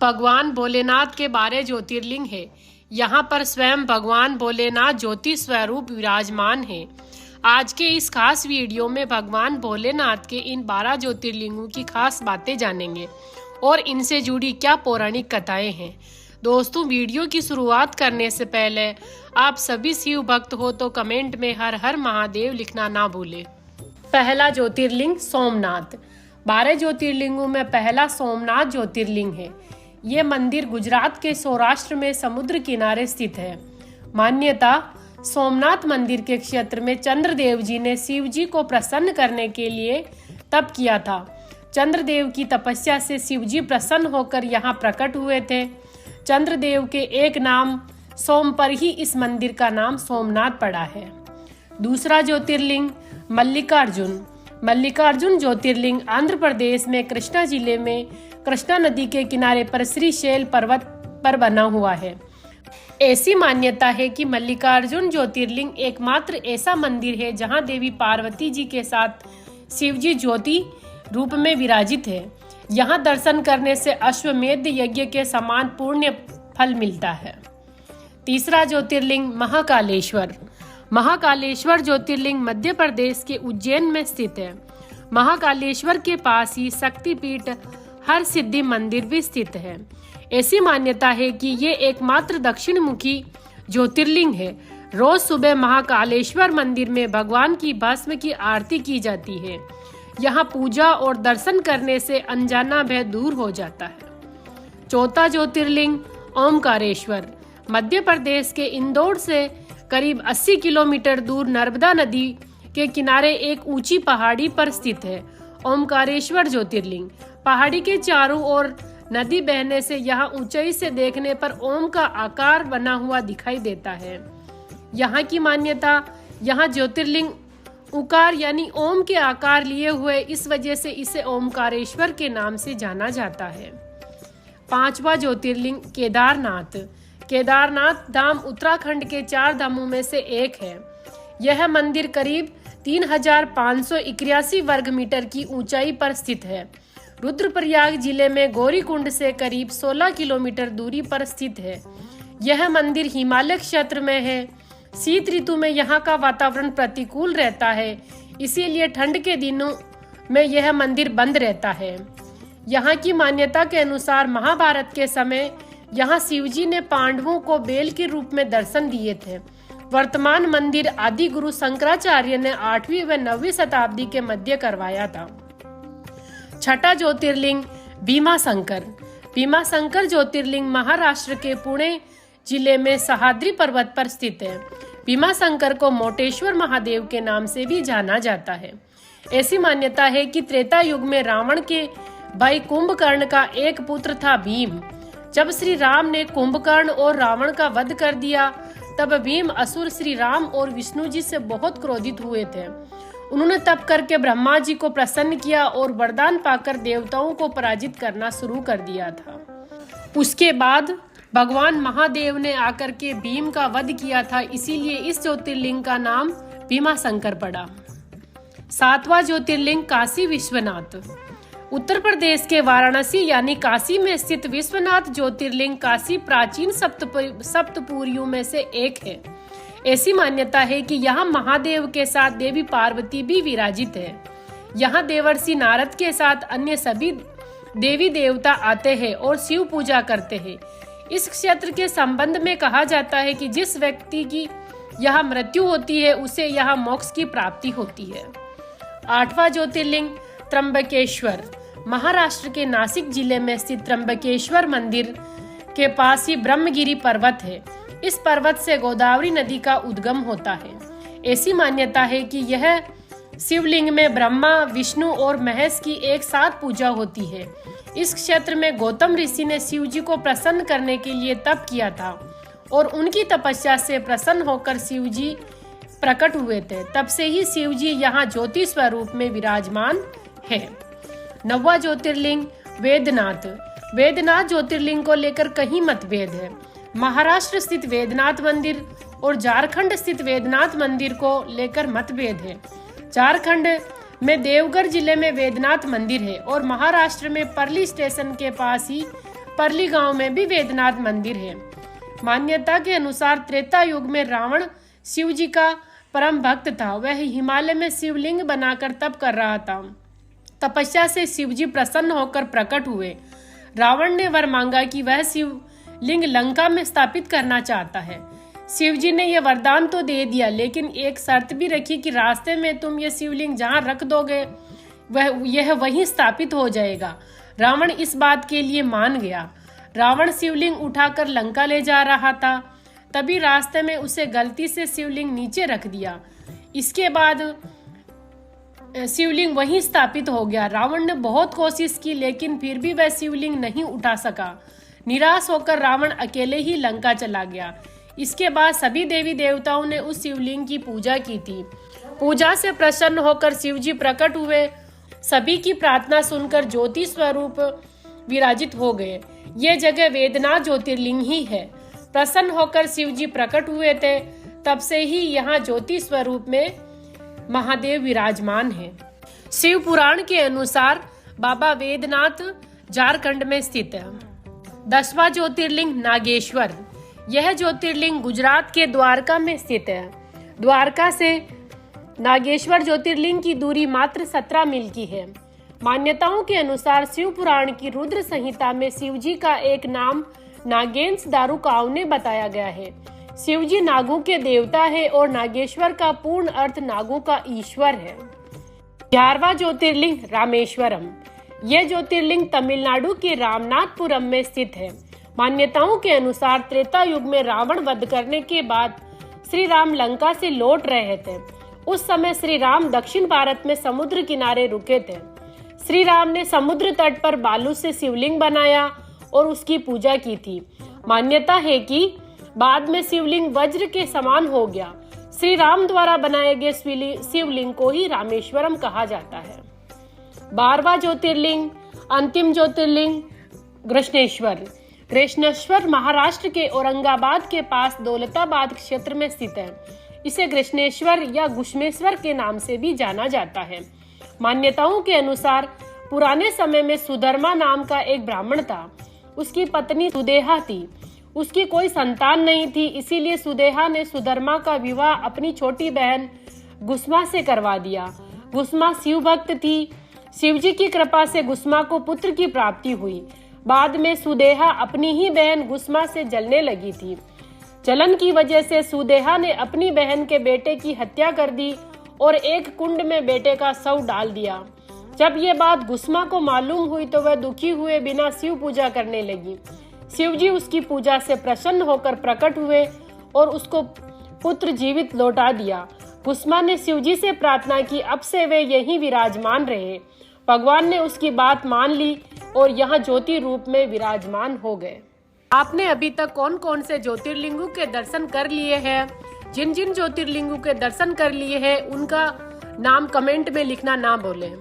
भगवान भोलेनाथ के 12 ज्योतिर्लिंग है। यहाँ पर स्वयं भगवान भोलेनाथ ज्योति स्वरूप विराजमान है। आज के इस खास वीडियो में भगवान भोलेनाथ के इन 12 ज्योतिर्लिंगों की खास बातें जानेंगे और इनसे जुड़ी क्या पौराणिक कथाएं हैं। दोस्तों, वीडियो की शुरुआत करने से पहले आप सभी शिव भक्त हो तो कमेंट में हर हर महादेव लिखना ना भूलें। पहला ज्योतिर्लिंग सोमनाथ। 12 ज्योतिर्लिंगों में पहला सोमनाथ ज्योतिर्लिंग है। ये मंदिर गुजरात के सौराष्ट्र में समुद्र किनारे स्थित है। मान्यता, सोमनाथ मंदिर के क्षेत्र में चंद्रदेव जी ने शिव जी को प्रसन्न करने के लिए तप किया था। चंद्रदेव की तपस्या से शिव जी प्रसन्न होकर यहाँ प्रकट हुए थे। चंद्रदेव के एक नाम सोम पर ही इस मंदिर का नाम सोमनाथ पड़ा है। दूसरा ज्योतिर्लिंग मल्लिकार्जुन। मल्लिकार्जुन ज्योतिर्लिंग आंध्र प्रदेश में कृष्णा जिले में कृष्णा नदी के किनारे पर श्रीशैल पर्वत पर बना हुआ है। ऐसी मान्यता है कि मल्लिकार्जुन ज्योतिर्लिंग एकमात्र ऐसा मंदिर है जहां देवी पार्वती जी के साथ शिव जी ज्योति रूप में विराजित है। यहां दर्शन करने से अश्वमेध यज्ञ के समान पुण्य फल मिलता है। तीसरा ज्योतिर्लिंग महाकालेश्वर। महाकालेश्वर ज्योतिर्लिंग मध्य प्रदेश के उज्जैन में स्थित है। महाकालेश्वर के पास ही शक्तिपीठ हर सिद्धि मंदिर भी स्थित है। ऐसी मान्यता है कि ये एकमात्र दक्षिण मुखी ज्योतिर्लिंग है। रोज सुबह महाकालेश्वर मंदिर में भगवान की भस्म की आरती की जाती है। यहाँ पूजा और दर्शन करने से अनजाना भय दूर हो जाता है। चौथा ज्योतिर्लिंग ओमकारेश्वर। मध्य प्रदेश के इंदौर से करीब 80 किलोमीटर दूर नर्मदा नदी के किनारे एक ऊंची पहाड़ी पर स्थित है ओमकारेश्वर ज्योतिर्लिंग। पहाड़ी के चारों ओर नदी बहने से यहाँ ऊंचाई से देखने पर ओम का आकार बना हुआ दिखाई देता है। यहाँ की मान्यता, यहाँ ज्योतिर्लिंग उकार यानी ओम के आकार लिए हुए, इस वजह से इसे ओमकारेश्वर के नाम से जाना जाता है। पांचवा ज्योतिर्लिंग केदारनाथ। केदारनाथ धाम उत्तराखंड के 4 धामों में से एक है। यह मंदिर करीब 3581 वर्ग मीटर की ऊंचाई पर स्थित है। रुद्रप्रयाग जिले में गौरीकुंड से करीब 16 किलोमीटर दूरी पर स्थित है। यह मंदिर हिमालय क्षेत्र में है। शीत ऋतु में यहाँ का वातावरण प्रतिकूल रहता है, इसीलिए ठंड के दिनों में यह मंदिर बंद रहता है। यहाँ की मान्यता के अनुसार महाभारत के समय यहाँ शिवजी ने पांडवों को बेल के रूप में दर्शन दिए थे। वर्तमान मंदिर आदि गुरु शंकराचार्य ने 8वीं व 9वीं शताब्दी के मध्य करवाया था। छठा ज्योतिर्लिंग भीमाशंकर। भीमाशंकर ज्योतिर्लिंग महाराष्ट्र के पुणे जिले में सह्याद्री पर्वत पर स्थित है। भीमाशंकर को मोटेश्वर महादेव के नाम से भी जाना जाता है। ऐसी मान्यता है कि त्रेता युग में रावण के भाई कुंभकर्ण का एक पुत्र था भीम। जब श्री राम ने कुंभकर्ण और रावण का वध कर दिया, तब भीम असुर श्री राम और विष्णु जी से बहुत क्रोधित हुए थे। उन्होंने तप करके ब्रह्मा जी को प्रसन्न किया और वरदान पाकर देवताओं को पराजित करना शुरू कर दिया था। उसके बाद भगवान महादेव ने आकर के भीम का वध किया था, इसीलिए इस ज्योतिर्लिंग का नाम भीमाशंकर पड़ा। सातवां ज्योतिर्लिंग काशी विश्वनाथ। उत्तर प्रदेश के वाराणसी यानी काशी में स्थित विश्वनाथ ज्योतिर्लिंग काशी प्राचीन सप्तपुरियों में से एक है। ऐसी मान्यता है कि यहाँ महादेव के साथ देवी पार्वती भी विराजित है। यहाँ देवर्षि नारद के साथ अन्य सभी देवी देवता आते हैं और शिव पूजा करते हैं। इस क्षेत्र के संबंध में कहा जाता है कि जिस व्यक्ति की यहाँ मृत्यु होती है, उसे यहाँ मोक्ष की प्राप्ति होती है। आठवां ज्योतिर्लिंग त्र्यंबकेश्वर। महाराष्ट्र के नासिक जिले में स्थित त्र्यंबकेश्वर मंदिर के पास ही ब्रह्मगिरी पर्वत है। इस पर्वत से गोदावरी नदी का उद्गम होता है। ऐसी मान्यता है कि यह शिवलिंग में ब्रह्मा, विष्णु और महेश की एक साथ पूजा होती है। इस क्षेत्र में गौतम ऋषि ने शिव जी को प्रसन्न करने के लिए तप किया था और उनकी तपस्या से प्रसन्न होकर शिव जी प्रकट हुए थे। तब से ही शिव जी यहाँ ज्योति स्वरूप में विराजमान है। 9वां ज्योतिर्लिंग वेदनाथ। वेदनाथ ज्योतिर्लिंग को लेकर कहीं मतभेद है। महाराष्ट्र स्थित वेदनाथ मंदिर और झारखंड स्थित वेदनाथ मंदिर को लेकर मतभेद है। झारखंड में देवघर जिले में वेदनाथ मंदिर है और महाराष्ट्र में परली स्टेशन के पास ही परली गांव में भी वेदनाथ मंदिर है। मान्यता के अनुसार त्रेता युग में रावण शिव जी का परम भक्त था। वह हिमालय में शिवलिंग बनाकर तप कर रहा था। तपस्या से शिव जी प्रसन्न होकर प्रकट हुए। रावण ने वर मांगा कि वह शिवलिंग लंका में स्थापित करना चाहता है। शिव जी ने यह वरदान तो दे दिया, लेकिन एक शर्त भी रखी कि रास्ते में तुम ये शिवलिंग जहाँ रख दोगे यह वहीं स्थापित हो जाएगा। रावण इस बात के लिए मान गया। रावण शिवलिंग उठाकर लंका ले जा रहा था, तभी रास्ते में उसे गलती से शिवलिंग नीचे रख दिया। इसके बाद शिवलिंग वहीं स्थापित हो गया। रावण ने बहुत कोशिश की, लेकिन फिर भी वह शिवलिंग नहीं उठा सका। निराश होकर रावण अकेले ही लंका चला गया। इसके बाद सभी देवी देवताओं ने उस शिवलिंग की पूजा की थी। पूजा से प्रसन्न होकर शिव जी प्रकट हुए। सभी की प्रार्थना सुनकर ज्योति स्वरूप विराजित हो गए। ये जगह वेदनाथ ज्योतिर्लिंग ही है। प्रसन्न होकर शिव जी प्रकट हुए थे, तब से ही यहाँ ज्योति स्वरूप में महादेव विराजमान है। शिव पुराण के अनुसार बाबा वेदनाथ झारखंड में स्थित है। 10वां ज्योतिर्लिंग नागेश्वर। यह ज्योतिर्लिंग गुजरात के द्वारका में स्थित है। द्वारका से नागेश्वर ज्योतिर्लिंग की दूरी मात्र 17 मील की है। मान्यताओं के अनुसार शिव पुराण की रुद्र संहिता में शिव जी का एक नाम नागेंस दारुकाव ने बताया गया है। शिव जी नागों के देवता है और नागेश्वर का पूर्ण अर्थ नागों का ईश्वर है। 11वां ज्योतिर्लिंग रामेश्वरम। यह ज्योतिर्लिंग तमिलनाडु के रामनाथपुरम में स्थित है। मान्यताओं के अनुसार त्रेता युग में रावण वध करने के बाद श्री राम लंका से लौट रहे थे। उस समय श्री राम दक्षिण भारत में समुद्र किनारे रुके थे। श्री राम ने समुद्र तट पर बालू से शिवलिंग बनाया और उसकी पूजा की थी। मान्यता है कि बाद में शिवलिंग वज्र के समान हो गया। श्री राम द्वारा बनाए गए शिवलिंग को ही रामेश्वरम कहा जाता है। 12वां ज्योतिर्लिंग अंतिम ज्योतिर्लिंग कृष्णेश्वर। कृष्णेश्वर महाराष्ट्र के औरंगाबाद के पास दौलताबाद क्षेत्र में स्थित है। इसे कृष्णेश्वर या गुष्मेश्वर के नाम से भी जाना जाता है। मान्यताओं के अनुसार पुराने समय में सुधर्मा नाम का एक ब्राह्मण था। उसकी पत्नी सुदेहा थी। उसकी कोई संतान नहीं थी, इसीलिए सुदेहा ने सुधर्मा का विवाह अपनी छोटी बहन गुस्मा से करवा दिया। गुस्मा शिव भक्त थी। शिव जी की कृपा से गुस्मा को पुत्र की प्राप्ति हुई। बाद में सुदेहा अपनी ही बहन गुस्मा से जलने लगी थी। जलन की वजह से सुदेहा ने अपनी बहन के बेटे की हत्या कर दी और एक कुंड में बेटे का शव डाल दिया। जब ये बात गुस्मा को मालूम हुई तो वह दुखी हुए बिना शिव पूजा करने लगी। शिव जी उसकी पूजा से प्रसन्न होकर प्रकट हुए और उसको पुत्र जीवित लौटा दिया। गुस्मा ने शिव जी से प्रार्थना की, अब से वे यहीं विराजमान रहे। भगवान ने उसकी बात मान ली और यहाँ ज्योति रूप में विराजमान हो गए। आपने अभी तक कौन कौन से ज्योतिर्लिंगों के दर्शन कर लिए हैं? जिन जिन ज्योतिर्लिंगों के दर्शन कर लिए हैं उनका नाम कमेंट में लिखना ना भूलें।